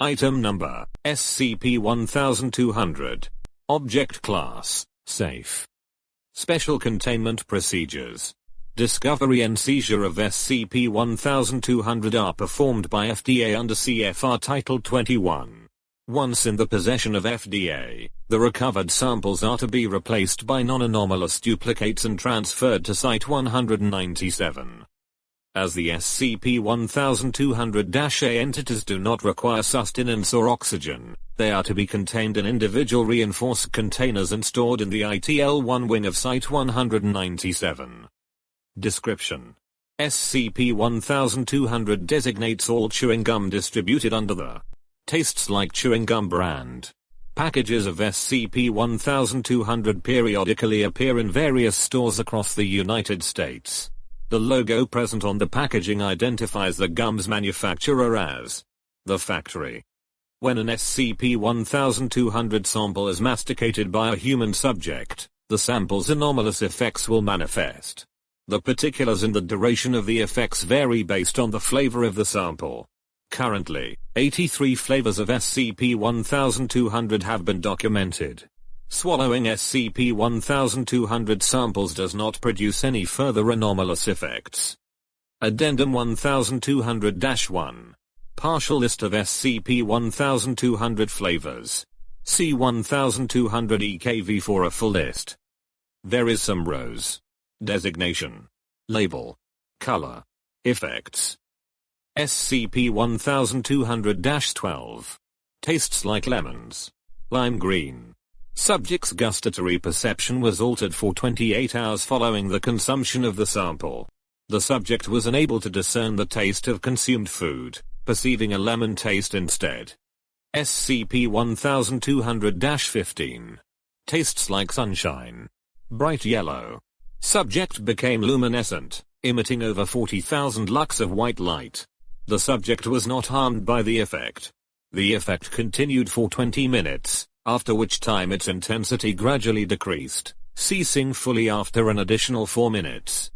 Item Number, SCP-1200. Object Class, Safe. Special Containment Procedures. Discovery and seizure of SCP-1200 are performed by FDA under CFR Title 21. Once in the possession of FDA, the recovered samples are to be replaced by non-anomalous duplicates and transferred to Site-197. As the SCP-1200-A entities do not require sustenance or oxygen, they are to be contained in individual reinforced containers and stored in the ITL-1 wing of Site-197. Description: SCP-1200 designates all chewing gum distributed under the Tastes Like Chewing Gum brand. Packages of SCP-1200 periodically appear in various stores across the United States. The logo present on the packaging identifies the gum's manufacturer as the factory. When an SCP-1200 sample is masticated by a human subject, the sample's anomalous effects will manifest. The particulars and the duration of the effects vary based on the flavor of the sample. Currently, 83 flavors of SCP-1200 have been documented. Swallowing SCP-1200 samples does not produce any further anomalous effects. Addendum 1200-1. Partial list of SCP-1200 flavors. See 1200 EKV for a full list. There is some rows. Designation. Label. Color. Effects. SCP-1200-12. Tastes like lemons. Lime green. Subject's gustatory perception was altered for 28 hours following the consumption of the sample. The subject was unable to discern the taste of consumed food, perceiving a lemon taste instead. SCP-1200-15. Tastes like sunshine. Bright yellow. Subject became luminescent, emitting over 40,000 lux of white light. The subject was not harmed by the effect. The effect continued for 20 minutes, after which time its intensity gradually decreased, ceasing fully after an additional 4 minutes.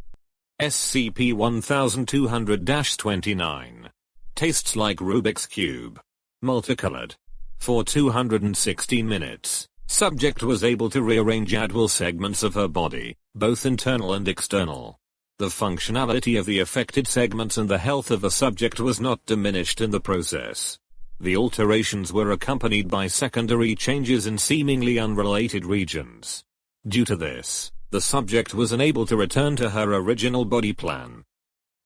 SCP-1200-29. Tastes like Rubik's Cube. Multicolored. For 216 minutes, subject was able to rearrange adwell segments of her body, both internal and external. The functionality of the affected segments and the health of the subject was not diminished in the process. The alterations were accompanied by secondary changes in seemingly unrelated regions. Due to this, the subject was unable to return to her original body plan.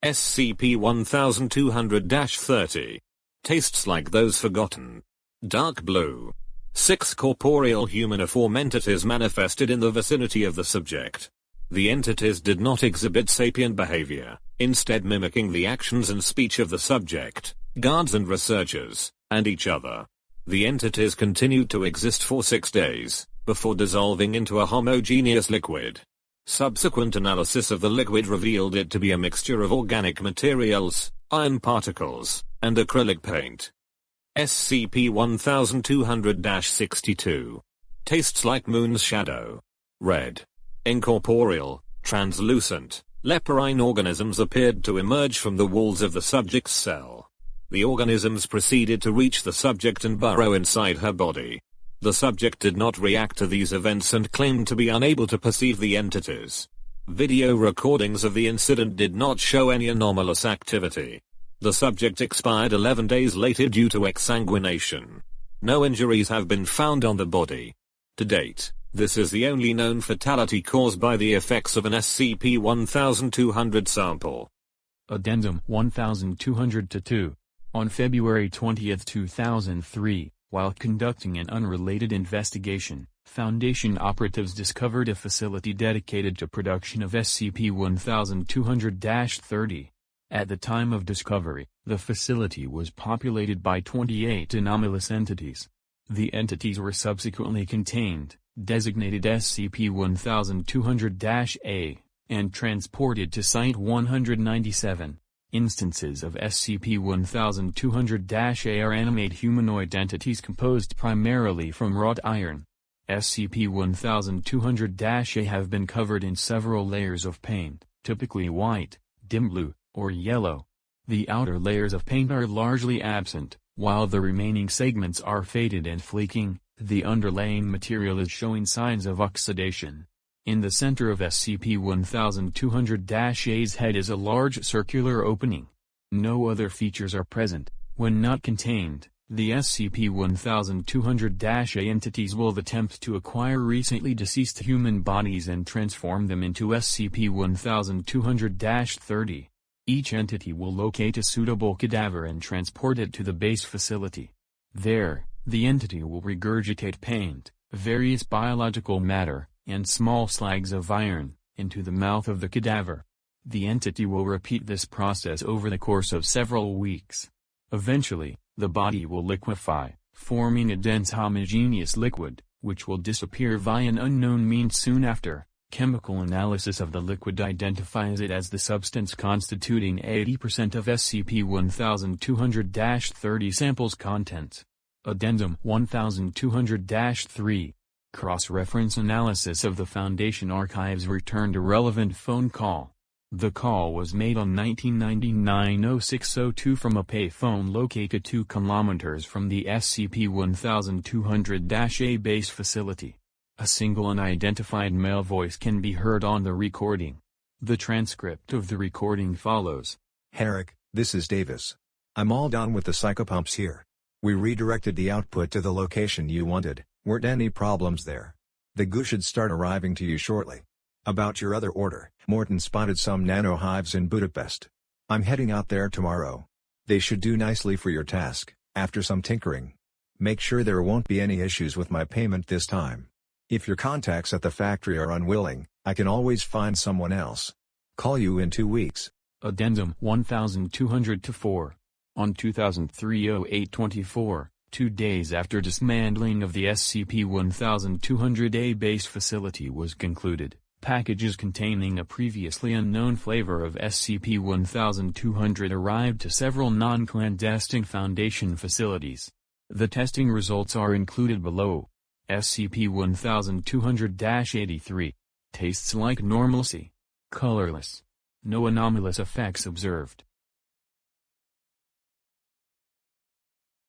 SCP-1200-30. Tastes like those forgotten. Dark blue. 6 corporeal humaniform entities manifested in the vicinity of the subject. The entities did not exhibit sapient behavior, instead mimicking the actions and speech of the subject, guards and researchers, and each other. The entities continued to exist for 6 days, before dissolving into a homogeneous liquid. Subsequent analysis of the liquid revealed it to be a mixture of organic materials, iron particles, and acrylic paint. SCP-1200-62. Tastes like moon's shadow. Red. Incorporeal, translucent, leporine organisms appeared to emerge from the walls of the subject's cell. The organisms proceeded to reach the subject and burrow inside her body. The subject did not react to these events and claimed to be unable to perceive the entities. Video recordings of the incident did not show any anomalous activity. The subject expired 11 days later due to exsanguination. No injuries have been found on the body. To date, this is the only known fatality caused by the effects of an SCP-1200 sample. Addendum 1200-2. On February 20, 2003, while conducting an unrelated investigation, Foundation operatives discovered a facility dedicated to production of SCP-1200-30. At the time of discovery, the facility was populated by 28 anomalous entities. The entities were subsequently contained, designated SCP-1200-A, and transported to Site-197. Instances of SCP-1200-A are animate humanoid entities composed primarily from wrought iron. SCP-1200-A have been covered in several layers of paint, typically white, dim blue, or yellow. The outer layers of paint are largely absent, While the remaining segments are faded and flaking, the underlaying material is showing signs of oxidation. In the center of SCP-1200-A's head is a large circular opening. No other features are present. When not contained, the SCP-1200-A entities will attempt to acquire recently deceased human bodies and transform them into SCP-1200-30. Each entity will locate a suitable cadaver and transport it to the base facility. There, the entity will regurgitate paint, various biological matter, and small slags of iron, into the mouth of the cadaver. The entity will repeat this process over the course of several weeks. Eventually, the body will liquefy, forming a dense homogeneous liquid, which will disappear via an unknown means soon after. Chemical analysis of the liquid identifies it as the substance constituting 80% of SCP-1200-30 sample's contents. Addendum 1200-3. Cross-reference analysis of the Foundation archives returned a relevant phone call. The call was made on 1999-06-02 from a payphone located 2 kilometers from the SCP-1200-A base facility. A single unidentified male voice can be heard on the recording. The transcript of the recording follows. Herrick, this is Davis. I'm all done with the psychopumps here. We redirected the output to the location you wanted. Weren't any problems there. The goo should start arriving to you shortly. About your other order, Morton spotted some nanohives in Budapest. I'm heading out there tomorrow. They should do nicely for your task, after some tinkering. Make sure there won't be any issues with my payment this time. If your contacts at the factory are unwilling, I can always find someone else. Call you in 2 weeks. Addendum 1200-4. On 2003-08-24, 2 days after dismantling of the SCP-1200-A base facility was concluded, packages containing a previously unknown flavor of SCP-1200 arrived to several non-clandestine Foundation facilities. The testing results are included below. SCP-1200-83. Tastes like normalcy. Colorless. No anomalous effects observed.